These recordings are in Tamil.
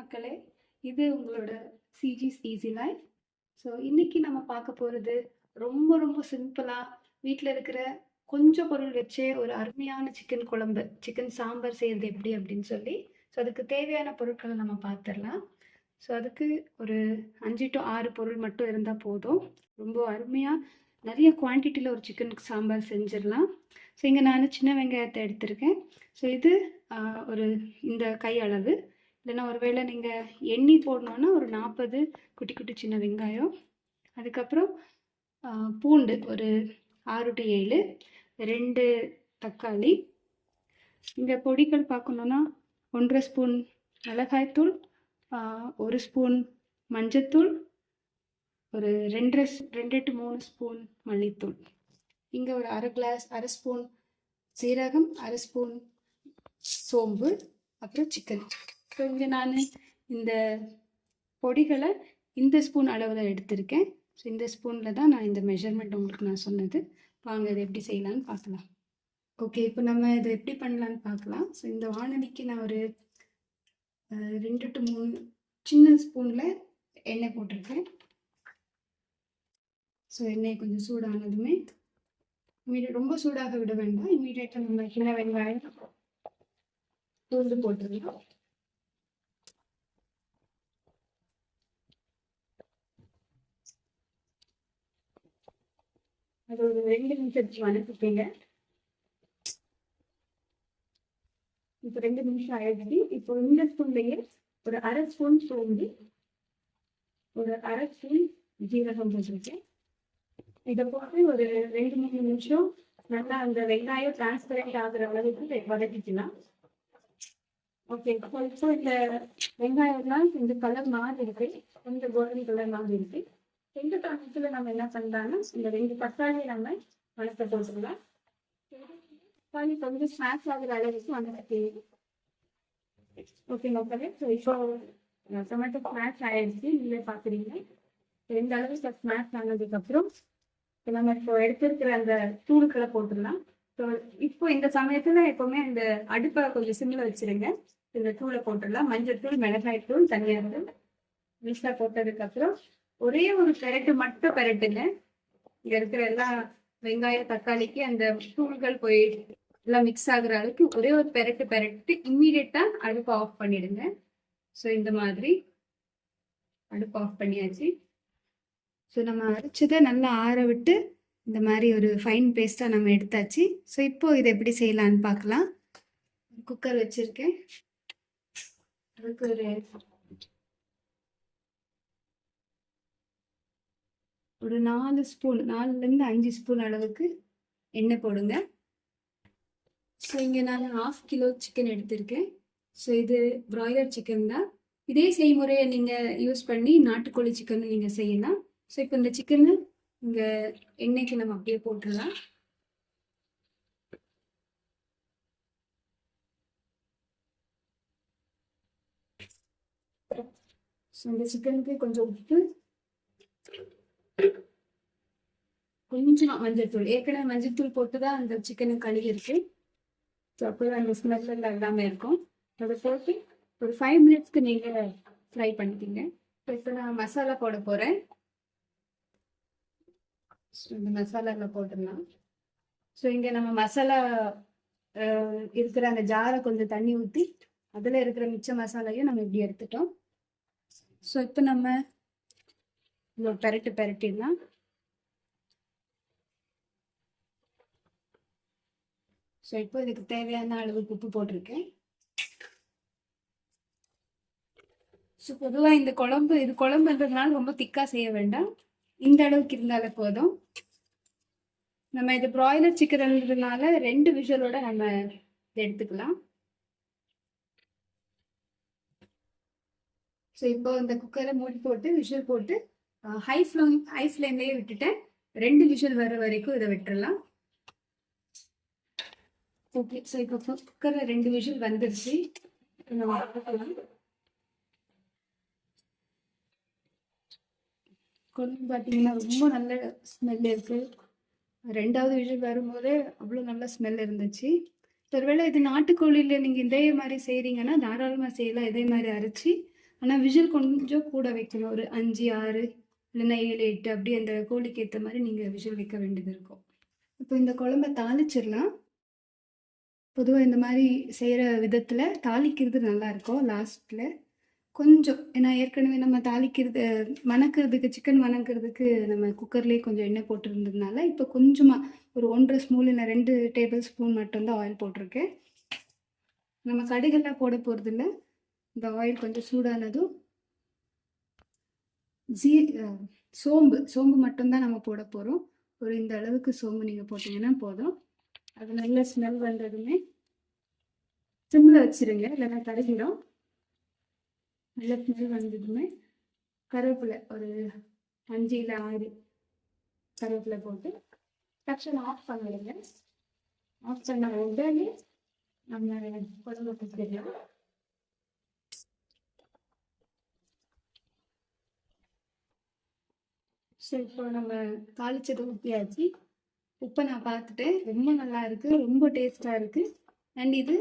மக்களே, இது உங்களோட சிஜிஸ் ஈஸி லைஃப். ஸோ இன்னைக்கு நம்ம பார்க்க போகிறது ரொம்ப ரொம்ப சிம்பிளாக வீட்டில் இருக்கிற கொஞ்சம் பொருள் வச்சே ஒரு அருமையான சிக்கன் குழம்பு, சிக்கன் சாம்பார் செய்கிறது எப்படி அப்படின்னு சொல்லி. ஸோ அதுக்கு தேவையான பொருட்களை நம்ம பார்த்துடலாம். ஸோ அதுக்கு ஒரு 5 to 6 பொருள் மட்டும் இருந்தால் போதும். ரொம்ப அருமையாக நிறைய குவான்டிட்டியில் ஒரு சிக்கன் சாம்பார் செஞ்சிடலாம். ஸோ இங்கே நான் சின்ன வெங்காயத்தை எடுத்திருக்கேன். ஸோ இது ஒரு இந்த கை அளவு. இல்லைன்னா ஒருவேளை நீங்கள் எண்ணி போடணுன்னா ஒரு 40 குட்டி குட்டி சின்ன வெங்காயம். அதுக்கப்புறம் பூண்டு ஒரு 6 to 7, 2 தக்காளி. இங்கே பொடிகள் பார்க்கணுன்னா 1.5 ஸ்பூன் மிளகாய்த்தூள், 1 ஸ்பூன் மஞ்சத்தூள், ஒரு 2 to 3 ஸ்பூன் மல்லித்தூள். இங்கே ஒரு அரை ஸ்பூன் சீரகம், அரை ஸ்பூன் சோம்பு, அப்புறம் சிக்கன். ஸோ இங்கே நான் இந்த பொடிகளை இந்த ஸ்பூன் அளவில் எடுத்திருக்கேன். ஸோ இந்த ஸ்பூனில் தான் நான் இந்த மெஷர்மெண்ட் உங்களுக்கு நான் சொன்னது. வாங்க இதை எப்படி செய்யலான்னு பார்க்கலாம். ஓகே, இப்போ நம்ம இதை எப்படி பண்ணலான்னு பார்க்கலாம். ஸோ இந்த வானலிக்கு நான் ஒரு 2 to 3 சின்ன ஸ்பூனில் எண்ணெய் போட்டிருக்கேன். ஸோ எண்ணெய் கொஞ்சம் சூடானதுமே ரொம்ப சூடாக விட வேண்டாம். இமீடியட்டாக நம்ம சின்ன வெங்காயம் பூண்டு போட்டுருக்கோம். அது ஒரு 2 நிமிஷத்துக்கு வதக்கிப்பீங்க. இப்போ 2 நிமிஷம் ஆயிடுச்சு. இப்போ இந்த ஸ்பூன்லேயே ஒரு அரை ஸ்பூன் சோம்பு, ஒரு அரை ஸ்பூன் ஜீரகம் போட்டிருக்கேன். இதை போட்டு ஒரு 2-3 நிமிஷம் நல்லா அந்த வெங்காயம் டிரான்ஸ்பரண்ட் ஆகுற அளவுக்கு வதக்கிக்கலாம். ஓகே, இப்போ இந்த வெங்காயம்லாம் இந்த கலர் மாறி இருக்கு, கொஞ்சம் கோல்டன் கலர் மாறி இருக்கு. இந்த சமயத்தில் நம்ம என்ன பண்ணலாம்னா இந்த 2 தக்காளியை நம்ம வளர்த்த போட்டுக்கலாம். தக்காளி கொஞ்சம் ஸ்மாஷ் ஆகுற அளவுக்கு வளர்த்து. ஓகே மக்களே, ஸோ இப்போ டொமேட்டோ ஸ்மாஷ் ஆயிடுச்சு. நீங்களே பார்க்குறீங்க. எந்த அளவுக்கு ஸ்மாஷ் ஆனதுக்கப்புறம் நம்ம இப்போ எடுத்துருக்கிற அந்த தூள்களை போட்டுடலாம். ஸோ இப்போ இந்த சமயத்தில் எப்போவுமே இந்த அடுப்பை கொஞ்சம் சிம்மில் வச்சுருங்க. இந்த தூளை போட்டுடலாம். மஞ்சள் தூள், மிளகாய் தூள், தனியாக தூள் மிக்ஸாக போட்டதுக்கப்புறம் ஒரே ஒரு பெரட்டு மட்டும் பெரட்டுங்க. இங்கே இருக்கிற எல்லா வெங்காயம் தக்காளிக்கு அந்த தூள்கள் போய் எல்லாம் மிக்ஸ் ஆகுற அளவுக்கு ஒரே ஒரு பெரட்டு இம்மீடியட்டாக அடுப்பை ஆஃப் பண்ணிடுங்க. ஸோ இந்த மாதிரி அடுப்பு ஆஃப் பண்ணியாச்சு. ஸோ நம்ம அரைச்சதை நல்லா ஆற விட்டு இந்த மாதிரி ஒரு ஃபைன் பேஸ்ட்டாக நம்ம எடுத்தாச்சு. ஸோ இப்போது இதை எப்படி செய்யலான்னு பார்க்கலாம். குக்கர் வச்சுருக்கேன். அதுக்கு ஒரு 4 ஸ்பூன் 4லேருந்து 5 ஸ்பூன் அளவுக்கு எண்ணெய் போடுங்க. ஸோ இங்கே நான் 1/2 கிலோ சிக்கன் எடுத்திருக்கேன். ஸோ இது பிராய்லர் சிக்கன் தான். இதே செய்முறையை நீங்கள் யூஸ் பண்ணி நாட்டுக்கோழி சிக்கன் நீங்கள் செய்யலாம். ஸோ இப்போ இந்த சிக்கனை இங்கே எண்ணெய்க்கு நம்ம அப்படியே போட்டுடலாம். ஸோ இந்த சிக்கனுக்கு கொஞ்சம் உப்பு, கொஞ்சம் மஞ்சள் தூள். ஏற்கனவே மஞ்சள் தூள் போட்டு தான் அந்த சிக்கனு கழுவி இருக்கு. ஸோ அப்போ அந்த ஸ்மெல் எல்லாமே இருக்கும். அதை போட்டு ஒரு 5 மினிட்ஸ்க்கு நீங்கள் ஃப்ரை பண்ணிக்கிங்க. இப்போ நான் மசாலா போட போகிறேன். ஸோ இந்த மசாலாவில் போட்டுடலாம். ஸோ இங்கே நம்ம மசாலா இருக்கிற அந்த ஜாரை கொஞ்சம் தண்ணி ஊற்றி அதில் இருக்கிற மிச்ச மசாலையும் நம்ம இப்படி எடுத்துட்டோம். ஸோ இப்போ நம்ம பெரட்டிடலாம். ஸோ இப்போ இதுக்கு தேவையான அளவுக்கு உப்பு போட்டிருக்கேன். ஸோ பொதுவாக இந்த குழம்புன்றதுனால ரொம்ப திக்காக செய்ய வேண்டாம். இந்த அளவுக்கு இருந்தாலே போதும். நம்ம இது பிராய்லர் சிக்கன்றதுனால 2 விஷலோட நம்ம இதை எடுத்துக்கலாம். ஸோ இப்போ இந்த குக்கரை மூடி போட்டு விஷல் போட்டு ஹை ஃப்ளேம்லேயே விட்டுட்டேன். 2 விஷல் வர வரைக்கும் இதை விட்டுடலாம். ஓகே, ஸோ இப்போ குக்கரில் 2 விஷல் வந்துருச்சு. நம்ம குழம்பு பார்த்தீங்கன்னா ரொம்ப நல்ல ஸ்மெல் இருக்குது. 2வது விஷல் வரும்போதே அவ்வளோ நல்ல ஸ்மெல் இருந்துச்சு. ஒருவேளை இது நாட்டுக்கோழியில் நீங்கள் இதே மாதிரி செய்கிறீங்கன்னா தாராளமாக செய்யலாம். இதே மாதிரி அரைச்சி ஆனால் விசில் கொஞ்சம் கூட வைக்கணும். ஒரு 5, 6 இல்லைன்னா 7, 8 அப்படி அந்த கோழிக்கு ஏற்ற மாதிரி நீங்கள் விசில் வைக்க வேண்டியது இருக்கும். இப்போ இந்த குழம்ப தாளிச்சிடலாம். பொதுவாக இந்த மாதிரி செய்கிற விதத்தில் தாளிக்கிறது நல்லாயிருக்கும் லாஸ்ட்டில். கொஞ்சம் ஏன்னா ஏற்கனவே நம்ம தாளிக்கிறது வணக்கிறதுக்கு சிக்கன் வணக்கிறதுக்கு நம்ம குக்கர்லேயே கொஞ்சம் எண்ணெய் போட்டிருந்ததுனால இப்போ கொஞ்சமாக ஒரு 1.5 ஸ்பூன் இல்லை 2 டேபிள் ஸ்பூன் மட்டும்தான் ஆயில் போட்டிருக்கேன். நம்ம கடுகெல்லாம் போட போகிறதில்ல. இந்த ஆயில் கொஞ்சம் சூடானதும் சோம்பு மட்டும்தான் நம்ம போட போகிறோம். ஒரு இந்த அளவுக்கு சோம்பு நீங்கள் போட்டிங்கன்னா போதும். அது நல்ல ஸ்மெல் வந்ததுமே சிம்மில் வச்சுருங்க, இல்லைன்னா கருகிடும். நல்ல ஸ்மெல் வந்ததுமே கருவேப்பிலை ஒரு 5 இல்லை 6 கருவேப்பிலை போட்டு டக்குனு ஆஃப் பண்ணிடுங்க. ஆஃப் பண்ண உடனே நம்ம குழம்பு கொடுத்துடலாம். ஸோ இப்போ நம்ம தாளிச்சது ஊற்றியாச்சு. உப்பை நான் பார்த்துட்டேன், ரொம்ப நல்லா இருக்குது, ரொம்ப டேஸ்ட்டாக இருக்குது. அண்ட் இது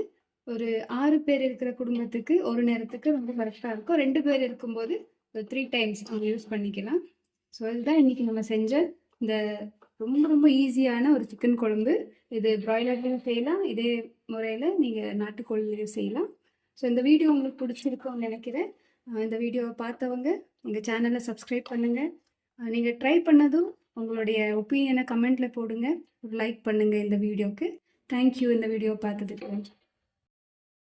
ஒரு 6 பேர் இருக்கிற குடும்பத்துக்கு ஒரு நேரத்துக்கு ரொம்ப கரெக்டாக இருக்கும். 2 பேர் இருக்கும்போது ஒரு 3 டைம்ஸ் அவங்க யூஸ் பண்ணிக்கலாம். ஸோ இதுதான் இன்றைக்கி நம்ம செஞ்ச இந்த ரொம்ப ரொம்ப ஈஸியான ஒரு சிக்கன் குழம்பு. இது ப்ராய்லர்லையும் செய்யலாம், இதே முறையில் நீங்கள் நாட்டுக்கோழிலையும் செய்யலாம். ஸோ இந்த வீடியோ உங்களுக்கு பிடிச்சிருக்கும்னு நினைக்கிறேன். இந்த வீடியோவை பார்த்தவங்க எங்கள் சேனலை சப்ஸ்கிரைப் பண்ணுங்கள். நீங்கள் ட்ரை பண்ணதும் உங்களுடைய ஒப்பீனியனை கமெண்ட்டில் போடுங்க. ஒரு லைக் பண்ணுங்கள் இந்த வீடியோவுக்கு. தேங்க்யூ இந்த வீடியோவை பார்த்ததுக்கு.